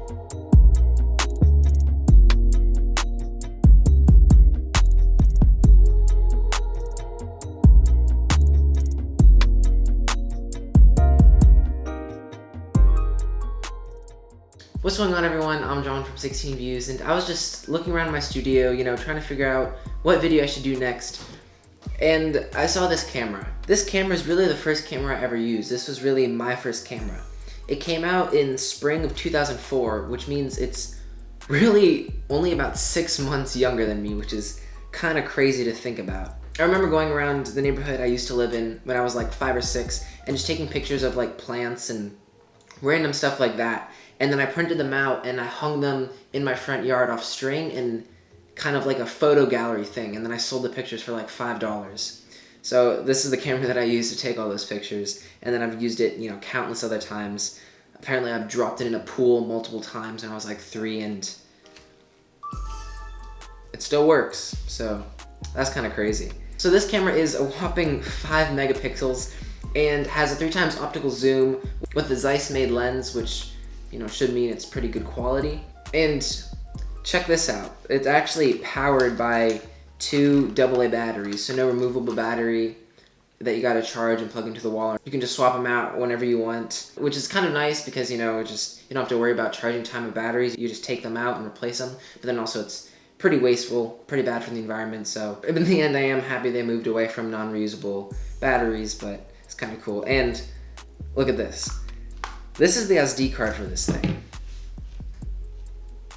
What's going on, everyone? I'm John from 16 Views, and I was just looking around my studio, trying to figure out what video I should do next. And I saw this camera. This camera is really the first camera I ever used. This was really my first camera. It came out in spring of 2004, which means it's really only about 6 months younger than me, which is kind of crazy to think about. I remember going around the neighborhood I used to live in when I was like 5 or 6 and just taking pictures of like plants and random stuff like that. And then I printed them out and I hung them in my front yard off string and kind of like a photo gallery thing. And then I sold the pictures for like $5. So this is the camera that I used to take all those pictures. And then I've used it, countless other times. Apparently I've dropped it in a pool multiple times when I was like 3 and it still works. So that's kind of crazy. So this camera is a whopping 5 megapixels and has a 3x optical zoom with the Zeiss made lens, which should mean it's pretty good quality. And check this out. It's actually powered by 2 AA batteries, so no removable battery that you gotta charge and plug into the wall. You can just swap them out whenever you want, which is kind of nice because, you don't have to worry about charging time of batteries. You just take them out and replace them. But then also it's pretty wasteful, pretty bad for the environment. So in the end, I am happy they moved away from non-reusable batteries, but it's kind of cool. And look at this. This is the SD card for this thing.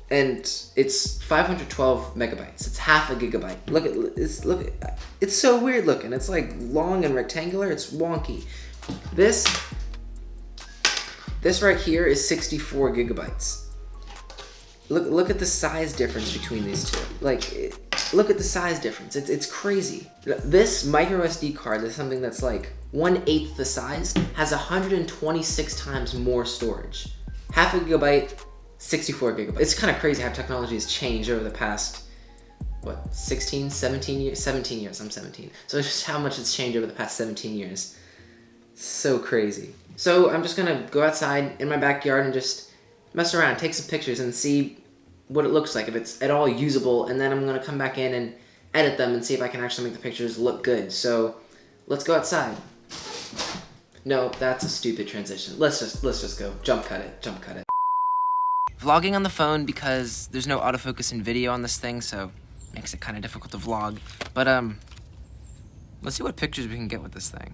And it's 512 megabytes. It's half a gigabyte. It's so weird looking. It's like long and rectangular. It's wonky. This right here is 64 gigabytes. Look at the size difference between these two. Look at the size difference. It's crazy. This micro SD card is something that's like 1/8 the size, has 126 times more storage. Half a gigabyte, 64 gigabytes. It's kind of crazy how technology has changed over the past, 17 years? 17 years, I'm 17. So it's just how much it's changed over the past 17 years. So crazy. So I'm just gonna go outside in my backyard and just mess around, take some pictures and see what it looks like, if it's at all usable, and then I'm gonna come back in and edit them and see if I can actually make the pictures look good. So let's go outside. No, that's a stupid transition. Let's just go. Jump cut it. Vlogging on the phone because there's no autofocus in video on this thing, so it makes it kind of difficult to vlog. But let's see what pictures we can get with this thing.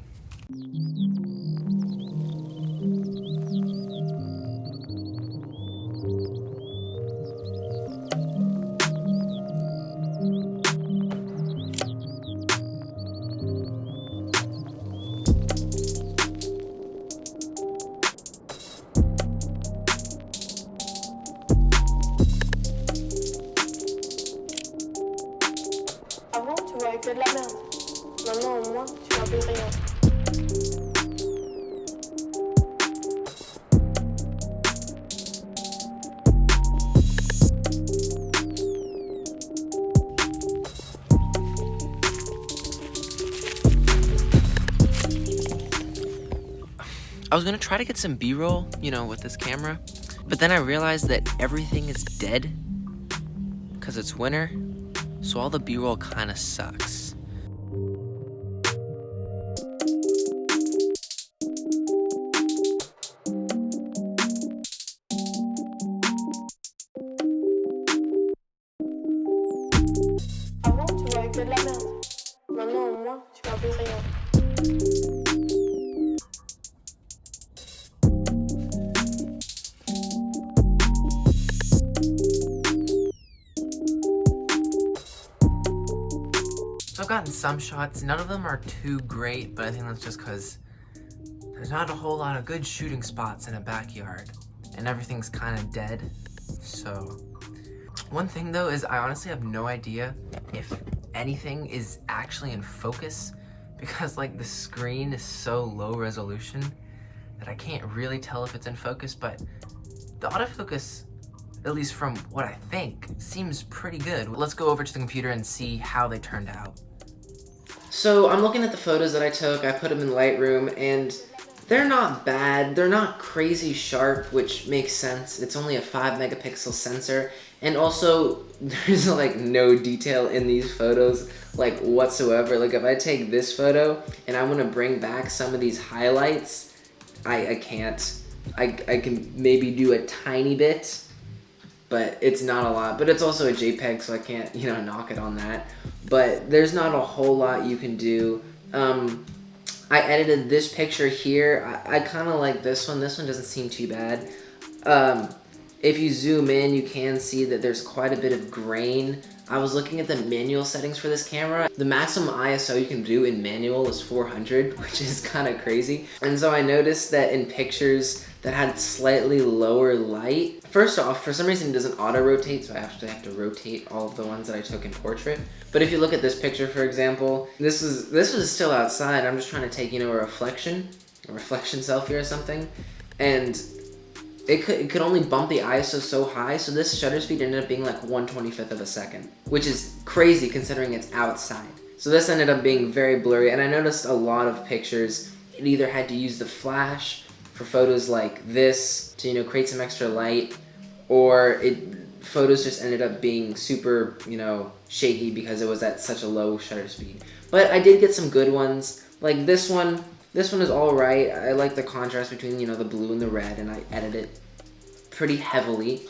Tu voyais que de la merde. Maintenant, au moins, tu vois plus rien. I was gonna try to get some B-roll, with this camera, but then I realized that everything is dead because it's winter. So all the B-roll kind of sucks. Avant, tu voyais que de la merde. Maintenant, au moins, tu vois plus rien. So I've gotten some shots. None of them are too great, but I think that's just because there's not a whole lot of good shooting spots in a backyard, and everything's kind of dead. So one thing though is I honestly have no idea if anything is actually in focus because the screen is so low resolution that I can't really tell if it's in focus, but the autofocus, at least from what I think, seems pretty good. Let's go over to the computer and see how they turned out. So I'm looking at the photos that I took. I put them in Lightroom, and They're not bad. They're not crazy sharp, which makes sense. It's only a 5 megapixel sensor. And also, there's like no detail in these photos, like whatsoever. Like if I take this photo and I want to bring back some of these highlights, I can't. I can maybe do a tiny bit, but it's not a lot. But it's also a JPEG, so I can't, knock it on that. But there's not a whole lot you can do. I edited this picture here. I kind of like this one. This one doesn't seem too bad. If you zoom in, you can see that there's quite a bit of grain. I was looking at the manual settings for this camera. The maximum ISO you can do in manual is 400, which is kind of crazy. And so I noticed that in pictures that had slightly lower light, first off, for some reason it doesn't auto-rotate, so I actually have to rotate all of the ones that I took in portrait. But if you look at this picture, for example, this was still outside. I'm just trying to take, a reflection selfie or something. And it could only bump the ISO so high, so this shutter speed ended up being like 1/25 of a second, which is crazy considering it's outside. So this ended up being very blurry, and I noticed a lot of pictures, it either had to use the flash for photos like this to, create some extra light, or photos just ended up being super, shaky because it was at such a low shutter speed. But I did get some good ones, like this one. This one is alright. I like the contrast between, the blue and the red, and I edited it pretty heavily.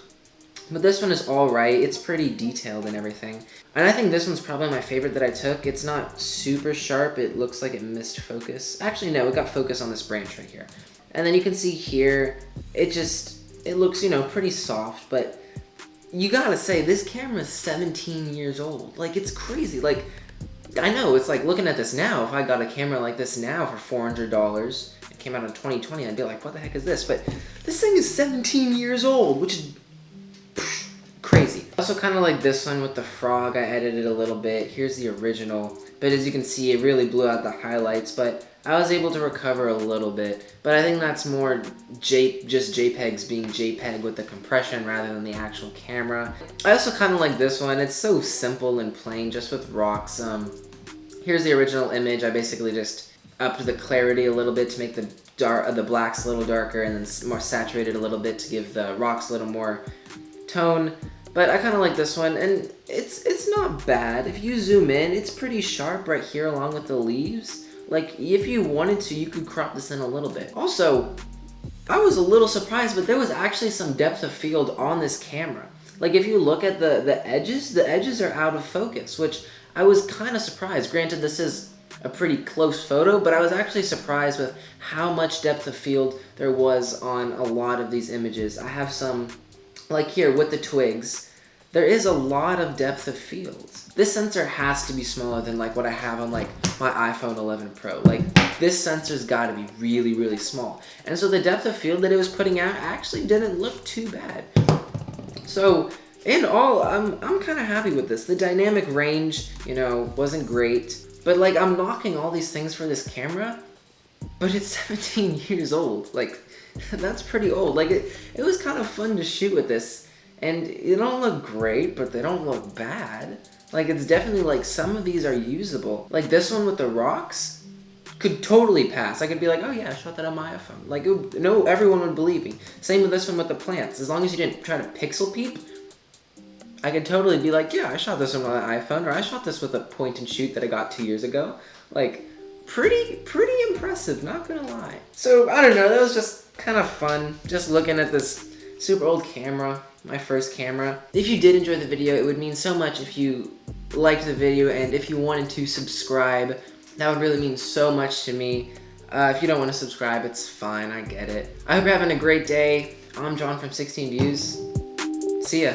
But this one is alright. It's pretty detailed and everything. And I think this one's probably my favorite that I took. It's not super sharp. It looks like it missed focus. Actually, no, it got focus on this branch right here. And then you can see here, it looks, pretty soft, but you gotta say, this camera is 17 years old. Like, it's crazy. Like, I know, it's like looking at this now, if I got a camera like this now for $400, it came out in 2020, I'd be like, what the heck is this? But this thing is 17 years old, which is crazy. Also kind of like this one with the frog, I edited a little bit. Here's the original, but as you can see, it really blew out the highlights, but I was able to recover a little bit. But I think that's more just JPEGs being JPEG with the compression rather than the actual camera. I also kind of like this one. It's so simple and plain, just with rocks. Here's the original image. I basically just upped the clarity a little bit to make the blacks a little darker, and then more saturated a little bit to give the rocks a little more tone. But I kind of like this one, and it's not bad. If you zoom in, it's pretty sharp right here along with the leaves. Like, if you wanted to, you could crop this in a little bit. Also, I was a little surprised, but there was actually some depth of field on this camera. Like, if you look at the edges are out of focus, which I was kind of surprised. Granted, this is a pretty close photo, but I was actually surprised with how much depth of field there was on a lot of these images. I have some, like here with the twigs, there is a lot of depth of field. This sensor has to be smaller than like what I have on like my iPhone 11 Pro. Like, this sensor's gotta be really, really small. And so the depth of field that it was putting out actually didn't look too bad. So in all, I'm kind of happy with this. The dynamic range, wasn't great, but like, I'm knocking all these things for this camera, but it's 17 years old. Like, that's pretty old. Like, it was kind of fun to shoot with this, and they don't look great, but they don't look bad. Like, it's definitely like, some of these are usable. Like this one with the rocks could totally pass. I could be like, oh yeah, I shot that on my iPhone. Like, no, everyone would believe me. Same with this one with the plants. As long as you didn't try to pixel peep, I could totally be like, yeah, I shot this on my iPhone, or I shot this with a point and shoot that I got 2 years ago. Like, pretty impressive, not gonna lie. So, I don't know, that was just kind of fun, just looking at this super old camera, my first camera. If you did enjoy the video, it would mean so much if you liked the video, and if you wanted to subscribe, that would really mean so much to me. If you don't want to subscribe, it's fine, I get it. I hope you're having a great day. I'm John from 16 Views. See ya.